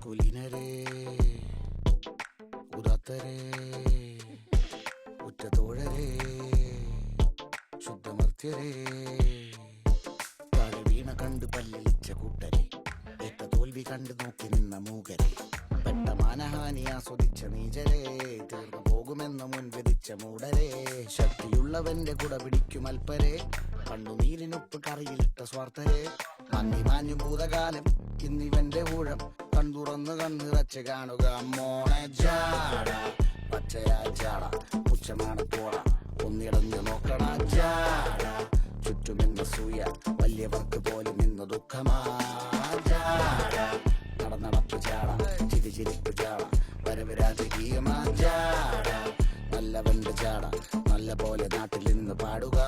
കുലീനരേ ഉദാത്തരേ ഉറ്റതോഴരേ ശുദ്ധമർത്യരേ താഴെ വീണ കണ്ട് പല്ലിളിച്ച കൂട്ടരെ ഏറ്റ തോൽവി കണ്ട് നോക്കി നിന്ന മൂകരെ പെട്ട മാനഹാനി ആസ്വദിച്ച നീചരെ തീർന്നു പോകുമെന്ന് മുൻവിധിച്ച മൂടരെ ശക്തിയുള്ളവന്റെ കുട പിടിക്കും അൽപ്പരെ കണ്ണുനീരിനൊപ്പ് കറിയിലിട്ട സ്വാർത്ഥരെ നന്ദി മാഞ്ഞു ഭൂതകാലം ഇന്നിവന്റെ ഊഴം കൺതുറന്ന് കണ്ണിറച്ച് കാണുക മോണെ ജാട പച്ചയാ ജാട പുച്ഛമാണ് പോട ഒന്നിടഞ്ഞു നോക്കണ ജാട ചുറ്റുമെന്ന സൂയ വലിയവർക്ക് പോലും ഇന്ന് ദുഃഖമാ ജാട നടന്നടപ്പ് ജാട ചിരിച്ചിരിപ്പ് ജാട വരവ് രാജകീയമാ ജാട